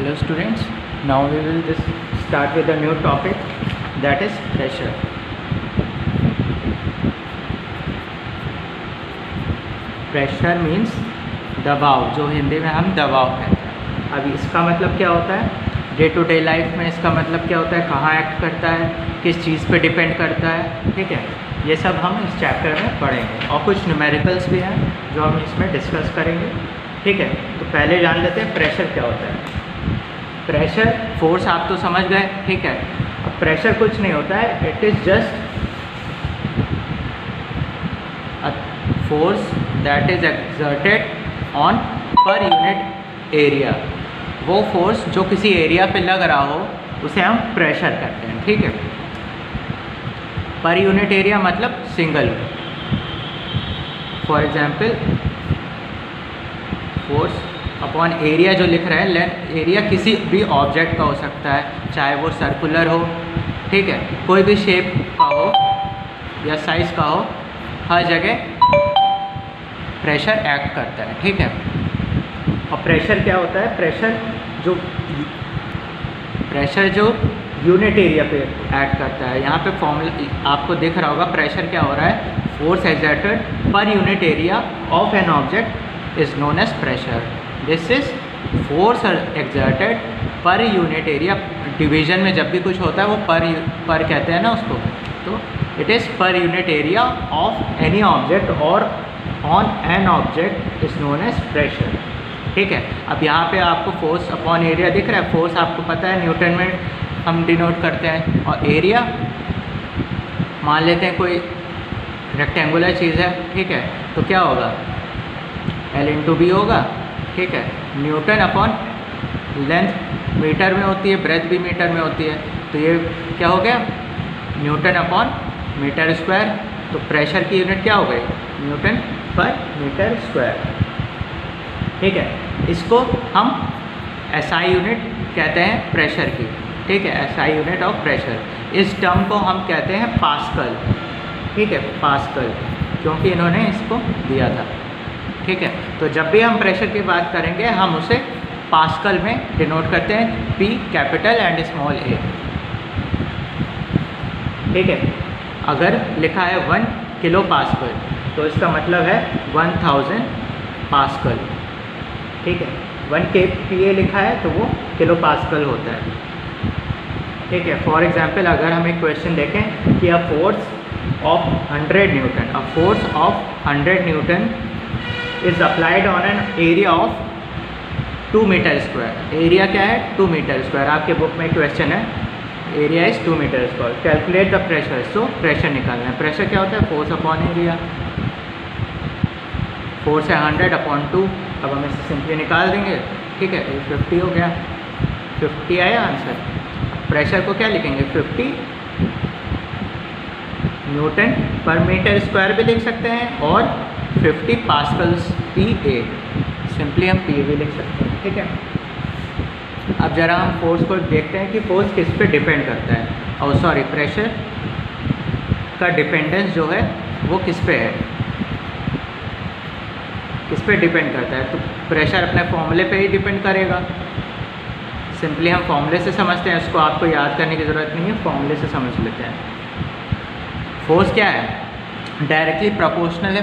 Hello students, now we will just start with a new topic, that is pressure. Pressure means दबाव, जो हिंदी में हम दबाव कहते हैं। अब इसका मतलब क्या होता है डे टू डे लाइफ में, इसका मतलब क्या होता है, कहाँ एक्ट करता है, किस चीज़ पे डिपेंड करता है, ठीक है। ये सब हम इस चैप्टर में पढ़ेंगे और कुछ न्यूमेरिकल्स भी हैं जो हम इसमें डिस्कस करेंगे, ठीक है। तो पहले जान लेते हैं प्रेशर क्या होता है। प्रेशर फोर्स आप तो समझ गए, ठीक है। अब प्रेशर कुछ नहीं होता है, it is just a force that is exerted on पर यूनिट एरिया। वो फोर्स जो किसी एरिया पे लग रहा हो उसे हम प्रेशर कहते हैं, ठीक है। पर यूनिट एरिया मतलब single. For example force upon area जो लिख रहे हैं, लेंथ एरिया किसी भी ऑब्जेक्ट का हो सकता है, चाहे वो सर्कुलर हो, ठीक है, कोई भी शेप का हो या साइज़ का हो, हर जगह प्रेशर एक्ट करता है, ठीक है। और प्रेशर क्या होता है, प्रेशर जो यूनिट एरिया पे एक्ट करता है। यहाँ पे फॉर्मूला आपको दिख रहा होगा, प्रेशर क्या हो रहा है, force exerted per unit area of an object is known as pressure. This is force exerted per unit area. Division में जब भी कुछ होता है वो पर कहते हैं ना उसको, तो it is per unit area of any object और on an object is known as pressure, ठीक है। अब यहाँ पे आपको फोर्स अपॉन एरिया दिख रहा है। फोर्स आपको पता है न्यूटन में हम डिनोट करते हैं, और एरिया मान लेते हैं कोई रेक्टेंगुलर चीज़ है, ठीक है, तो क्या होगा, L/B होगा, ठीक है। न्यूटन अपॉन लेंथ मीटर में होती है, ब्रेथ भी मीटर में होती है, तो ये क्या हो गया, न्यूटन अपॉन मीटर स्क्वायर। तो प्रेशर की यूनिट क्या हो गई, न्यूटन पर मीटर स्क्वायर, ठीक है। इसको हम SI यूनिट कहते हैं प्रेशर की, ठीक है, SI यूनिट ऑफ प्रेशर। इस टर्म को हम कहते हैं पास्कल, ठीक है, पास्कल, क्योंकि इन्होंने इसको दिया था, ठीक है। तो जब भी हम प्रेशर की बात करेंगे हम उसे पास्कल में डिनोट करते हैं, P capital and small a, ठीक है। अगर लिखा है 1 किलो पास्कल तो इसका मतलब है 1000 पास्कल, ठीक है। 1 kPa लिखा है तो वो किलो पास्कल होता है, ठीक है। फॉर एग्जांपल अगर हम एक क्वेश्चन देखें कि a force of 100 newton, a force of 100 newton is applied on an area of 2 metre square. Area क्या है, 2 मीटर स्क्वायर। आपके बुक में क्वेश्चन है, area is 2 metre square, calculate the pressure. So pressure निकालना है। Pressure क्या होता है, फोर्स अपॉन एरिया। फोर्स है 100 अपॉन 2। अब हम इसे सिंपली निकाल देंगे, ठीक है। 50 हो गया, 50 आया आंसर। प्रेशर को क्या लिखेंगे, 50 न्यूटन पर मीटर स्क्वायर भी लिख सकते हैं, और 50 पास्कल्स PA, सिंपली हम PA भी लिख सकते हैं, ठीक है। अब ज़रा हम फोर्स को देखते हैं कि फोर्स किस पे डिपेंड करता है, और सॉरी प्रेशर का डिपेंडेंस जो है वो किस पे है, किस पे डिपेंड करता है। तो प्रेशर अपने फॉर्मूले पे ही डिपेंड करेगा। सिंपली हम फॉर्मूले से समझते हैं, उसको आपको याद करने की ज़रूरत नहीं है, फॉर्मूले से समझ लेते हैं। फोर्स क्या है, डायरेक्टली प्रोपोर्शनल है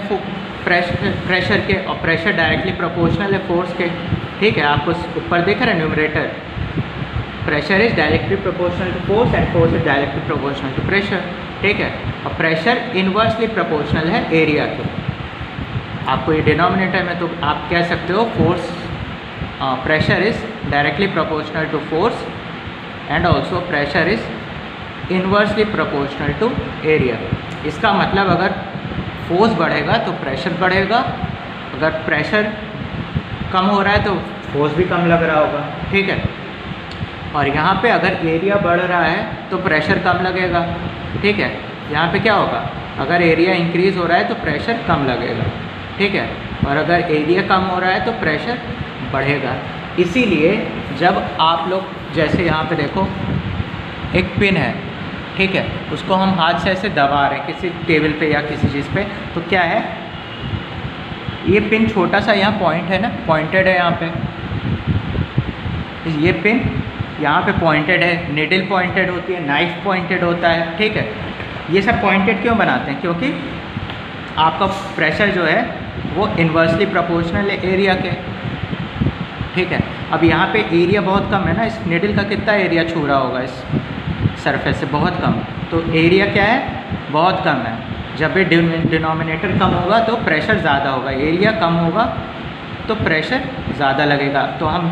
प्रेशर के, और प्रेशर डायरेक्टली प्रोपोर्शनल है फोर्स के, ठीक है। आपको ऊपर दिख रहा है numerator, pressure is directly proportional to force and force is directly proportional to pressure, ठीक है। और प्रेशर इनवर्सली प्रोपोर्शनल है एरिया के। आपको ये डिनोमिनेटर में तो आप कह सकते हो force, pressure is directly proportional to force and also pressure is inversely proportional to area. इसका मतलब अगर फोर्स बढ़ेगा तो प्रेशर बढ़ेगा, अगर प्रेशर कम हो रहा है तो फोर्स भी कम लग रहा होगा, ठीक है। और यहाँ पे अगर एरिया बढ़ रहा है तो प्रेशर कम लगेगा, ठीक है। यहाँ पे क्या होगा, अगर एरिया इंक्रीज़ हो रहा है तो प्रेशर कम लगेगा, ठीक है। और अगर एरिया कम हो रहा है तो प्रेशर बढ़ेगा। इसीलिए जब आप लोग, जैसे यहाँ पे देखो एक पिन है, ठीक है, उसको हम हाथ से ऐसे दबा रहे हैं किसी टेबल पे या किसी चीज़ पे, तो क्या है, ये पिन छोटा सा यहाँ पॉइंट है ना, पॉइंटेड है यहाँ पे, ये पिन यहाँ पे पॉइंटेड है, निडल पॉइंटेड होती है, नाइफ पॉइंटेड होता है, ठीक है। ये सब पॉइंटेड क्यों बनाते हैं? क्योंकि आपका प्रेशर जो है वो इन्वर्सली प्रोपोर्शनल है एरिया के, ठीक है। अब यहाँ पे एरिया बहुत कम है ना, इस निडल का कितना एरिया छू रहा होगा इस सरफेस से? बहुत कम। तो एरिया क्या है? बहुत कम है। जब भी डिनोमिनेटर कम होगा तो प्रेशर ज़्यादा होगा, एरिया कम होगा तो प्रेशर ज़्यादा लगेगा। तो हम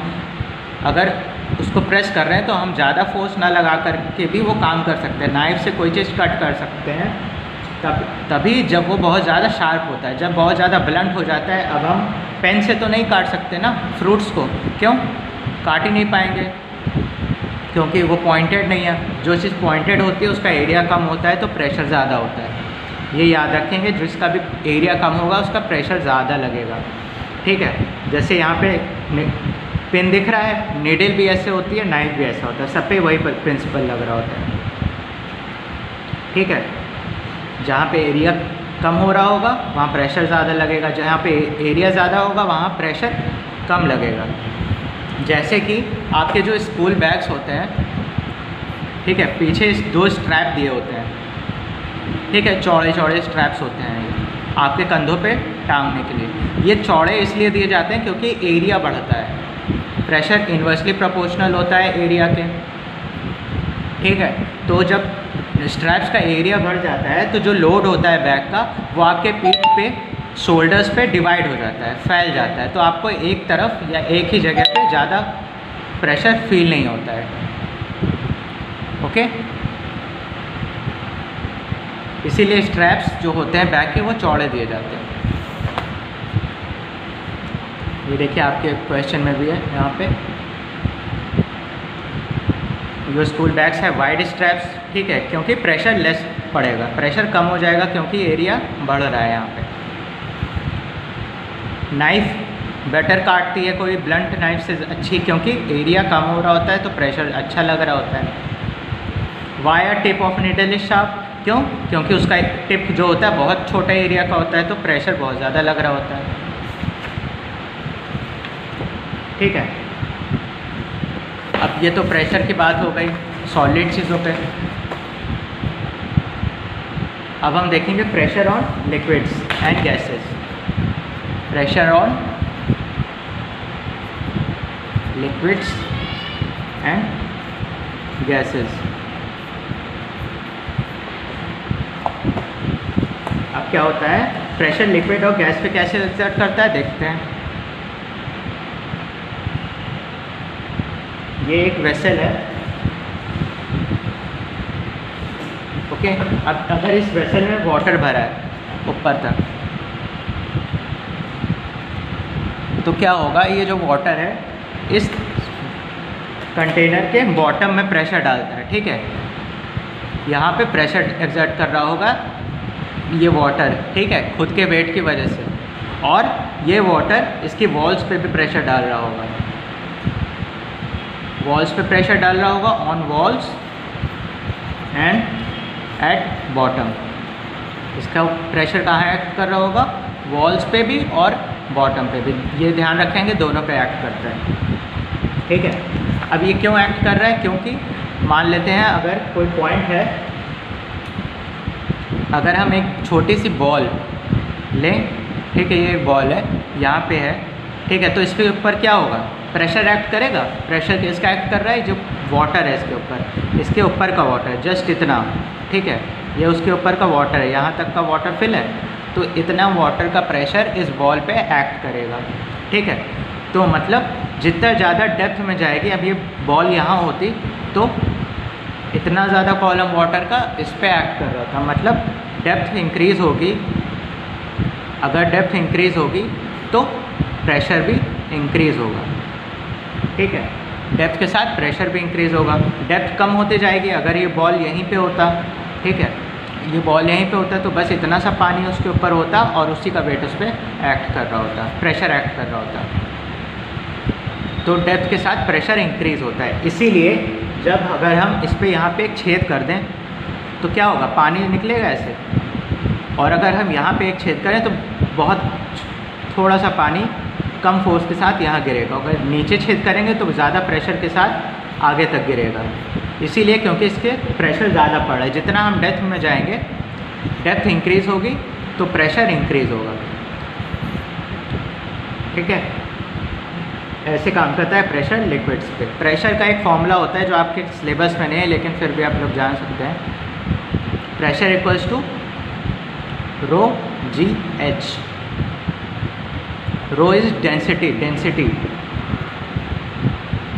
अगर उसको प्रेस कर रहे हैं तो हम ज़्यादा फोर्स ना लगा कर के भी वो काम कर सकते हैं। नाइफ से कोई चीज़ कट कर सकते हैं तभी जब वो बहुत ज़्यादा शार्प होता है। जब बहुत ज़्यादा ब्लंट हो जाता है, अब हम पेन से तो नहीं काट सकते ना फ्रूट्स को, क्यों काट ही नहीं पाएंगे? क्योंकि वो पॉइंटेड नहीं है। जो चीज़ पॉइंटेड होती है उसका एरिया कम होता है तो प्रेशर ज़्यादा होता है। ये याद रखेंगे, जिसका भी एरिया कम होगा उसका प्रेशर ज़्यादा लगेगा, ठीक है। जैसे यहाँ पे पिन दिख रहा है, नीडल भी ऐसे होती है, नाइफ भी ऐसा होता है, सब पे वही प्रिंसिपल लग रहा होता है, ठीक है। जहाँ पे एरिया कम हो रहा होगा वहाँ प्रेशर ज़्यादा लगेगा, जहाँ पे एरिया ज़्यादा होगा वहाँ प्रेशर कम लगेगा। जैसे कि आपके जो स्कूल बैग्स होते हैं, ठीक है, पीछे 2 स्ट्रैप दिए होते हैं, ठीक है, चौड़े चौड़े स्ट्रैप्स होते हैं आपके कंधों पे टांगने के लिए। ये चौड़े इसलिए दिए जाते हैं क्योंकि एरिया बढ़ता है, प्रेशर इन्वर्सली प्रोपोर्शनल होता है एरिया के, ठीक है। तो जब स्ट्रैप्स का एरिया बढ़ जाता है तो जो लोड होता है बैग का वो आपके पीठ पे, शोल्डर्स पे डिवाइड हो जाता है, फैल जाता है। तो आपको एक तरफ या एक ही जगह पे ज़्यादा प्रेशर फील नहीं होता है, ओके। इसीलिए स्ट्रैप्स जो होते हैं बैग के वो चौड़े दिए जाते हैं। ये देखिए आपके क्वेश्चन में भी है यहाँ पे, जो स्कूल बैग्स है वाइड स्ट्रैप्स, ठीक है, क्योंकि प्रेशर लेस पड़ेगा, प्रेशर कम हो जाएगा क्योंकि एरिया बढ़ रहा है यहाँ पे। नाइफ बेटर काटती है कोई ब्लंट नाइफ से अच्छी, क्योंकि एरिया कम हो रहा होता है तो प्रेशर अच्छा लग रहा होता है। Wire tip of needle is sharp, क्यों? क्योंकि उसका एक टिप जो होता है बहुत छोटा एरिया का होता है तो प्रेशर बहुत ज़्यादा लग रहा होता है, ठीक है। अब ये तो प्रेशर की बात हो गई सॉलिड चीज़ों पे। अब हम देखेंगे pressure on liquids and gases. Pressure on liquids and gases. अब क्या होता है, प्रेशर लिक्विड और गैस पे कैसे एक्सर्ट करता है देखते हैं। ये एक वेसल है, ओके। अब अगर इस वेसल में वाटर भरा है ऊपर तक तो क्या होगा, ये जो वाटर है इस कंटेनर के बॉटम में प्रेशर डालता है, ठीक है। यहाँ पे प्रेशर एक्सर्ट कर रहा होगा ये वाटर, ठीक है, खुद के वेट की वजह से, और ये वाटर इसकी वॉल्स पे भी प्रेशर डाल रहा होगा, वॉल्स पे प्रेशर डाल रहा होगा, on walls and at bottom. इसका प्रेशर कहाँ एक्ट कर रहा होगा, वॉल्स पे भी और बॉटम पे भी। ये ध्यान रखेंगे दोनों पे एक्ट करता है, ठीक है। अब ये क्यों एक्ट कर रहा है, क्योंकि मान लेते हैं अगर कोई पॉइंट है, अगर हम एक छोटी सी बॉल लें, ठीक है, ये एक बॉल है यहाँ पे है, ठीक है, तो इसके ऊपर क्या होगा, प्रेशर एक्ट करेगा। प्रेशर किसका एक्ट कर रहा है, जो वाटर है इसके ऊपर का वाटर, जस्ट इतना, ठीक है, ये उसके ऊपर का वाटर है, यहाँ तक का वाटर फिल है, तो इतना वाटर का प्रेशर इस बॉल पे एक्ट करेगा, ठीक है। तो मतलब जितना ज़्यादा डेप्थ में जाएगी, अब ये बॉल यहाँ होती तो इतना ज़्यादा कॉलम वाटर का इस पे एक्ट कर रहा था, मतलब डेप्थ इंक्रीज़ होगी। अगर डेप्थ इंक्रीज़ होगी तो प्रेशर भी इंक्रीज़ होगा, ठीक है, डेप्थ के साथ प्रेशर भी इंक्रीज़ होगा। डेप्थ कम होते जाएगी, अगर ये बॉल यहीं पे होता, ठीक है, ये बॉल यहीं पे होता तो बस इतना सा पानी उसके ऊपर होता और उसी का वेट उस पर एक्ट कर रहा होता, प्रेशर एक्ट कर रहा होता, तो डेप्थ के साथ प्रेशर इंक्रीज़ होता है। इसीलिए जब अगर हम इस पर यहाँ पे एक छेद कर दें तो क्या होगा, पानी निकलेगा ऐसे, और अगर हम यहाँ पे एक छेद करें तो बहुत थोड़ा सा पानी कम फोर्स के साथ यहाँ गिरेगा, अगर नीचे छेद करेंगे तो ज़्यादा प्रेशर के साथ आगे तक गिरेगा। इसीलिए क्योंकि इसके प्रेशर ज़्यादा पड़ रहा है, जितना हम डेप्थ में जाएंगे, डेप्थ इंक्रीज़ होगी तो प्रेशर इंक्रीज़ होगा। ठीक है, ऐसे काम करता है प्रेशर लिक्विड्स पे। प्रेशर का एक फॉर्मूला होता है जो आपके सिलेबस में नहीं है, लेकिन फिर भी आप लोग जान सकते हैं। Pressure equals to rho g h. Rho is density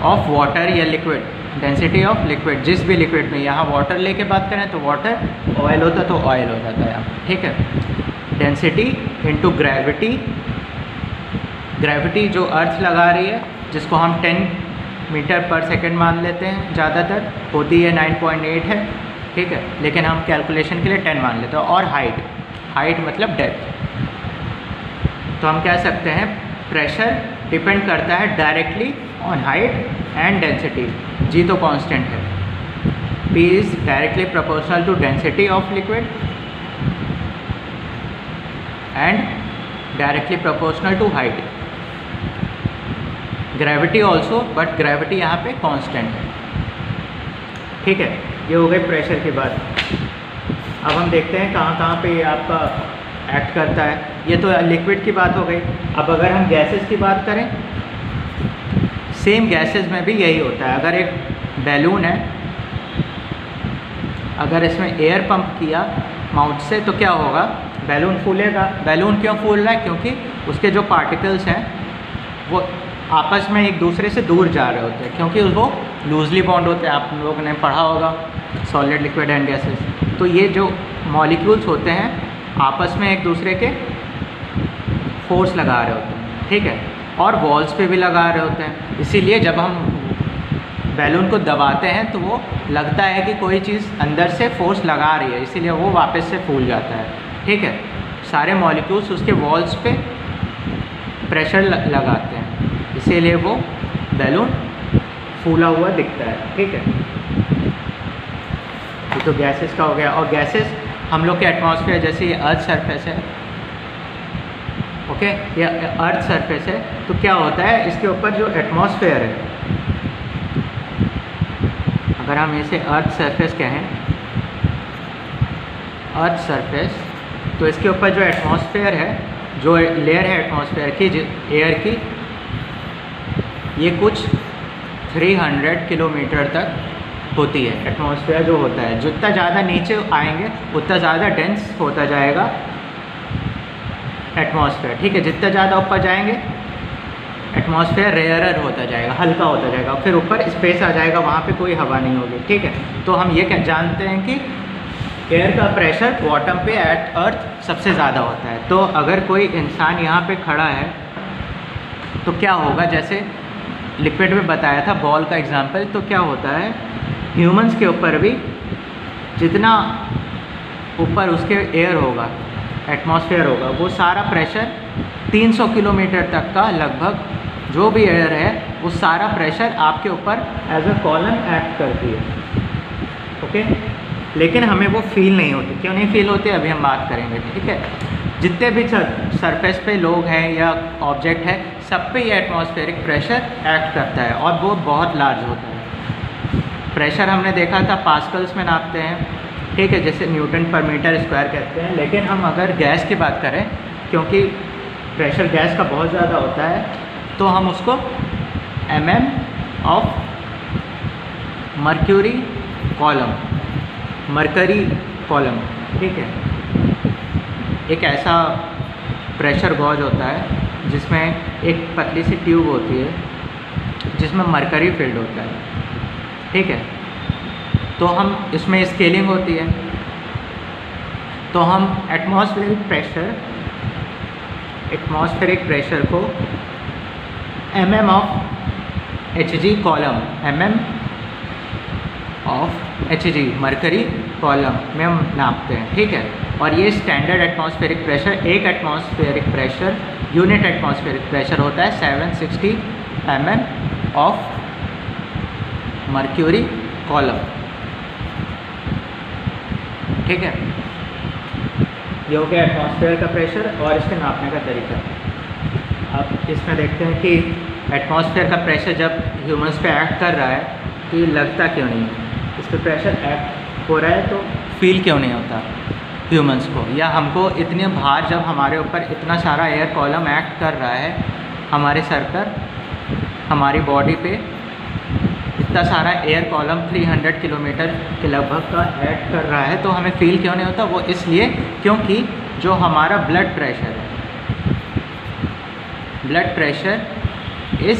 of water या लिक्विड, डेंसिटी ऑफ लिक्विड, जिस भी लिक्विड में, यहाँ वाटर लेके बात करें तो वाटर, ऑयल होता तो ऑयल हो जाता है यहाँ। ठीक है, डेंसिटी इंटू ग्रेविटी। ग्रेविटी जो अर्थ लगा रही है, जिसको हम 10 मीटर पर सेकेंड मान लेते हैं, ज़्यादातर होती है 9.8 है। ठीक है, लेकिन हम कैलकुलेशन के लिए 10 मान लेते हैं। और हाइट मतलब डेप्थ। तो हम कह सकते हैं प्रेशर डिपेंड करता है directly on height and density. G तो कांस्टेंट है। P is directly proportional to density of liquid and directly proportional to height. Gravity also, but gravity यहाँ पे कांस्टेंट है। ठीक है, ये हो गई प्रेशर की बात। अब हम देखते हैं कहाँ पे ये आपका एक्ट करता है। ये तो लिक्विड की बात हो गई। अब अगर हम गैसेस की बात करें, सेम गैसेस में भी यही होता है। अगर एक बैलून है, अगर इसमें एयर पंप किया माउथ से तो क्या होगा, बैलून फूलेगा। बैलून क्यों फूल रहा है, क्योंकि उसके जो पार्टिकल्स हैं वो आपस में एक दूसरे से दूर जा रहे होते हैं, क्योंकि वो लूजली बॉन्ड होते हैं। आप लोगों ने पढ़ा होगा सॉलिड, लिक्विड एंड गैसेस। तो ये जो मॉलिक्यूल्स होते हैं आपस में एक दूसरे के फोर्स लगा रहे होते हैं। ठीक है, और वॉल्स पे भी लगा रहे होते हैं। इसीलिए जब हम बैलून को दबाते हैं तो वो लगता है कि कोई चीज़ अंदर से फोर्स लगा रही है, इसीलिए वो वापस से फूल जाता है। ठीक है, सारे मॉलिक्यूल्स उसके वॉल्स पे प्रेशर लगाते हैं, इसीलिए वो बैलून फूला हुआ दिखता है। ठीक है, ये तो गैसेस का हो गया। और गैसेस हम लोग के एटमॉस्फेयर, जैसे ये अर्थ सरफेस है, ओके, ये अर्थ सरफेस है, तो क्या होता है इसके ऊपर जो एटमॉस्फेयर है, अगर हम इसे अर्थ सरफेस कहें, अर्थ सरफेस, तो इसके ऊपर जो एटमॉस्फेयर है, जो लेयर है एटमॉस्फेयर की, एयर की, ये कुछ 300 किलोमीटर तक होती है। एटमॉस्फेयर जो होता है, जितना ज़्यादा नीचे आएंगे उतना ज़्यादा डेंस होता जाएगा एटमॉस्फेयर। ठीक है, जितना ज़्यादा ऊपर जाएंगे एटमॉस्फेयर रेयरर होता जाएगा, हल्का होता जाएगा, फिर ऊपर स्पेस आ जाएगा, वहाँ पे कोई हवा नहीं होगी। ठीक है, तो हम ये क्या जानते हैं कि एयर का प्रेशर बॉटम पे एट अर्थ सबसे ज़्यादा होता है। तो अगर कोई इंसान यहाँ पे खड़ा है तो क्या होगा, जैसे लिक्विड में बताया था बॉल का एग्जांपल, तो क्या होता है ह्यूमंस के ऊपर भी जितना ऊपर उसके एयर होगा, एटमॉस्फेयर होगा, वो सारा प्रेशर 300 किलोमीटर तक का लगभग जो भी एयर है वो सारा प्रेशर आपके ऊपर एज अ कॉलम एक्ट करती है। ओके, लेकिन हमें वो फील नहीं होती। क्यों नहीं फील होती, अभी हम बात करेंगे। ठीक है, जितने भी सरफेस पे लोग हैं या ऑब्जेक्ट है, सब पे ये एटमॉस्फेरिक प्रेशर एक्ट करता है और वो बहुत लार्ज होता है। प्रेशर हमने देखा था पास्कल्स में नापते हैं। ठीक है, जैसे न्यूटन पर मीटर स्क्वायर कहते हैं। लेकिन हम अगर गैस की बात करें, क्योंकि प्रेशर गैस का बहुत ज़्यादा होता है, तो हम उसको mm of mercury column, mercury column, ठीक है, एक ऐसा प्रेशर गॉज होता है जिसमें एक पतली सी ट्यूब होती है जिसमें मरकरी फिल्ड होता है। ठीक है, तो हम इसमें स्केलिंग होती है, तो हम एटमॉस्फेरिक प्रेशर को mm of Hg column, mm of Hg mercury column में हम नापते हैं। ठीक है, और ये स्टैंडर्ड एटमॉस्फेरिक प्रेशर, एक atmospheric pressure, unit atmospheric pressure होता है 760 mm ऑफ मर्क्यूरी कॉलम। ठीक है, ये हो गया एटमॉस्फेयर का प्रेशर और इसके नापने का तरीका। अब इसमें देखते हैं कि एटमॉस्फेयर का प्रेशर जब ह्यूमंस पे एक्ट कर रहा है तो ये लगता क्यों नहीं है, इस पर प्रेशर एक्ट हो रहा है तो फील क्यों नहीं होता ह्यूमंस को, या हमको इतने भार जब हमारे ऊपर इतना सारा एयर कॉलम एक्ट कर रहा है हमारे सर पर, हमारी बॉडी पे इतना सारा एयर कॉलम 300 किलोमीटर के लगभग का एक्ट कर रहा है तो हमें फील क्यों नहीं होता? वो इसलिए क्योंकि जो हमारा ब्लड प्रेशर है, blood pressure is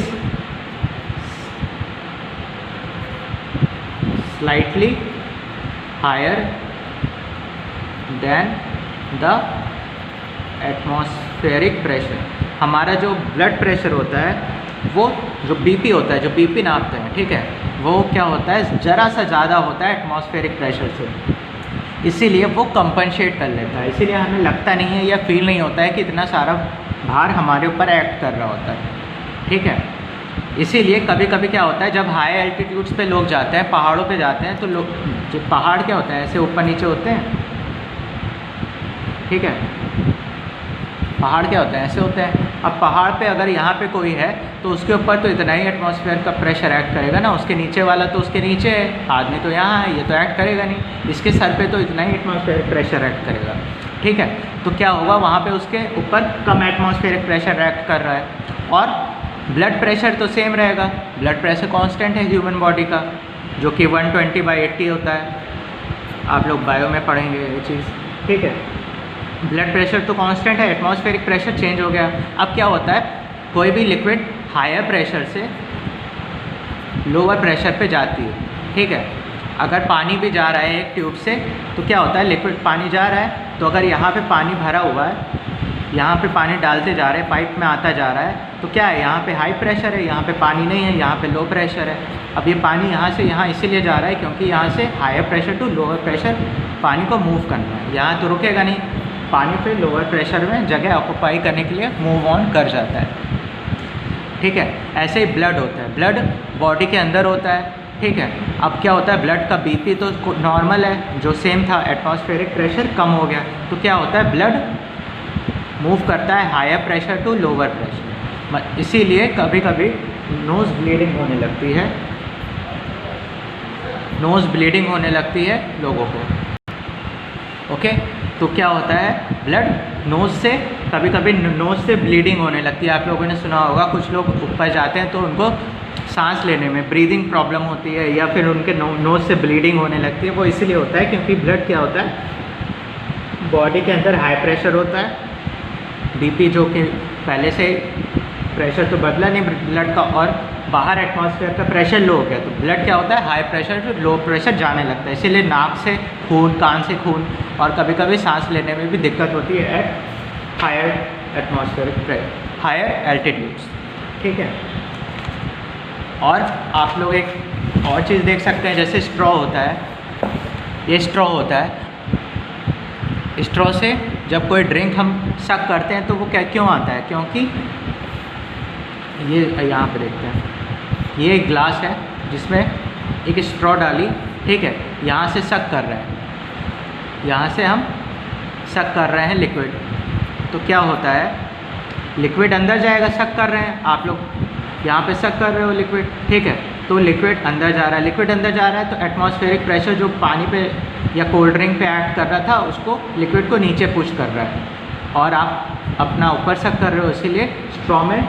slightly higher than the atmospheric pressure. हमारा जो ब्लड प्रेशर होता है वो जो बीपी होता है, जो बीपी नापते हैं, ठीक है, वो क्या होता है ज़रा सा ज़्यादा होता है एटमॉस्फेरिक प्रेशर से, इसीलिए वो कंपनसेट कर लेता है, इसीलिए हमें लगता नहीं है या फील नहीं होता है कि इतना सारा भार हमारे ऊपर एक्ट कर रहा होता है, ठीक है। इसीलिए कभी कभी क्या होता है जब हाई एल्टीट्यूड्स पे लोग जाते हैं, पहाड़ों पे जाते हैं, तो लोग जो पहाड़ क्या होता है ऐसे ऊपर नीचे होते हैं, ठीक है, पहाड़ क्या होते हैं ऐसे होते हैं। अब पहाड़ पे अगर यहाँ पे कोई है तो उसके ऊपर तो इतना ही एटमॉस्फेयर का प्रेशर एक्ट करेगा ना, उसके नीचे वाला तो उसके नीचे है, आदमी तो यहाँ है, ये तो एक्ट करेगा नहीं, इसके सर पे तो इतना ही एटमॉस्फेरिक प्रेशर एक्ट करेगा, ठीक है। तो क्या होगा वहाँ पे उसके ऊपर कम एटमॉस्फेरिक प्रेशर एक्ट कर रहा है और ब्लड प्रेशर तो सेम रहेगा। ब्लड प्रेशर कांस्टेंट है ह्यूमन बॉडी का जो कि 120/80 होता है, आप लोग बायो में पढ़ेंगे ये चीज़, ठीक है। ब्लड प्रेशर तो कांस्टेंट है, एटमॉस्फेरिक प्रेशर चेंज हो गया। अब क्या होता है कोई भी लिक्विड हायर प्रेशर से लोअर प्रेशर पे जाती है, ठीक है। अगर पानी भी जा रहा है एक ट्यूब से तो क्या होता है लिक्विड पानी जा रहा है, तो अगर यहाँ पे पानी भरा हुआ है, यहाँ पे पानी डालते जा रहे हैं, पाइप में आता जा रहा है, तो क्या है यहाँ पे हाई प्रेशर है, यहाँ पे पानी नहीं है, यहाँ पे लो प्रेशर है। अब ये पानी यहाँ से यहाँ इसीलिए जा रहा है क्योंकि यहाँ से higher pressure to lower pressure पानी को मूव करना है, यहाँ तो रुकेगा नहीं, पानी पे लोअर प्रेशर में जगह ऑक्यूपाई करने के लिए मूव ऑन कर जाता है, ठीक है। ऐसे ही ब्लड होता है, ब्लड बॉडी के अंदर होता है, ठीक है। अब क्या होता है ब्लड का बीपी तो नॉर्मल है जो सेम था, एटमॉस्फेरिक प्रेशर कम हो गया, तो क्या होता है ब्लड मूव करता है higher pressure to lower pressure, इसीलिए कभी कभी नोज़ ब्लीडिंग होने लगती है, नोज़ ब्लीडिंग होने लगती है लोगों को, ओके। तो क्या होता है ब्लड नोज़ से कभी कभी नोज़ से ब्लीडिंग होने लगती है। आप लोगों ने सुना होगा कुछ लोग ऊपर जाते हैं तो उनको सांस लेने में ब्रीदिंग प्रॉब्लम होती है या फिर उनके नोज़ से ब्लीडिंग होने लगती है। वो इसीलिए होता है क्योंकि ब्लड क्या होता है बॉडी के अंदर हाई प्रेशर होता है, बीपी जो कि पहले से प्रेशर तो बदला नहीं ब्लड का, और बाहर एटमॉस्फेयर का प्रेशर लो हो गया, तो ब्लड क्या होता है high pressure to low pressure जाने लगता है, इसीलिए नाक से खून, कान से खून, और कभी कभी सांस लेने में भी दिक्कत होती है at higher atmospheric pressure, higher altitudes, ठीक है। और आप लोग एक और चीज़ देख सकते हैं, जैसे स्ट्रॉ होता है, ये स्ट्रॉ होता है, स्ट्रॉ से जब कोई ड्रिंक हम सक करते हैं तो वो क्या क्यों आता है, क्योंकि ये यहाँ पे देखते हैं, ये एक ग्लास है जिसमें एक स्ट्रॉ डाली, ठीक है, यहाँ से सक कर रहे हैं, यहाँ से हम सक कर रहे हैं लिक्विड, तो क्या होता है लिक्विड अंदर जाएगा, सक कर रहे हैं आप लोग यहाँ पे सक कर रहे हो लिक्विड, ठीक है, तो लिक्विड अंदर जा रहा है, लिक्विड अंदर जा रहा है तो एटमॉस्फेरिक प्रेशर जो पानी पे या कोल्ड ड्रिंक पे एक्ट कर रहा था उसको लिक्विड को नीचे पुश कर रहा है, और आप अपना ऊपर सक कर रहे हो, इसीलिए स्ट्रॉ में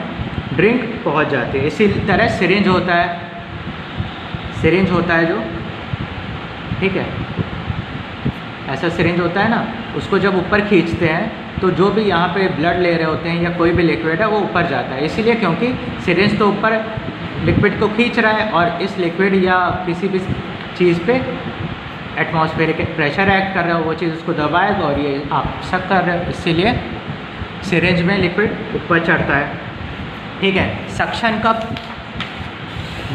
ड्रिंक पहुंच जाती है। इसी तरह सिरिंज होता है, सिरिंज होता है जो, ठीक है, ऐसा सिरिंज होता है ना, उसको जब ऊपर खींचते हैं तो जो भी यहाँ पे ब्लड ले रहे होते हैं या कोई भी लिक्विड है वो ऊपर जाता है, इसीलिए क्योंकि सिरिंज तो ऊपर लिक्विड को खींच रहा है और इस लिक्विड या किसी भी चीज़ पे एटमॉस्फेरिक प्रेशर एक्ट कर रहा है, वो चीज़ उसको दबाएगा और ये आप सक कर रहे हो, इसीलिए सिरिंज में लिक्विड ऊपर चढ़ता है, ठीक है। सक्शन कप,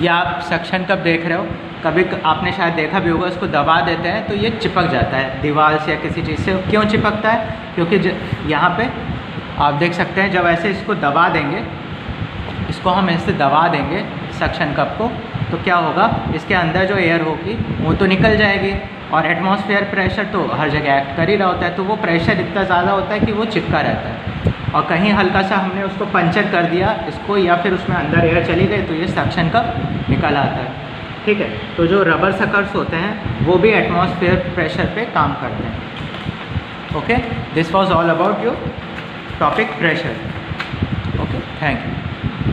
या आप सक्शन कप देख रहे हो, कभी आपने शायद देखा भी होगा, इसको दबा देते हैं तो ये चिपक जाता है दीवार से या किसी चीज़ से। क्यों चिपकता है? क्योंकि यहाँ पे आप देख सकते हैं जब ऐसे इसको दबा देंगे, इसको हम ऐसे दबा देंगे सक्शन कप को, तो क्या होगा इसके अंदर जो एयर होगी वो तो निकल जाएगी, और एटमॉस्फेयर प्रेशर तो हर जगह एक्ट कर ही रहा होता है, तो वो प्रेशर इतना ज़्यादा होता है कि वो चिपका रहता है। और कहीं हल्का सा हमने उसको पंचर कर दिया इसको, या फिर उसमें अंदर एयर चली गई, तो ये सक्शन कप निकल आता है। ठीक है, तो जो रबर सकर्स होते हैं वो भी एटमॉस्फेयर प्रेशर पे काम करते हैं। Okay, this was all about your topic pressure. Okay, thank you.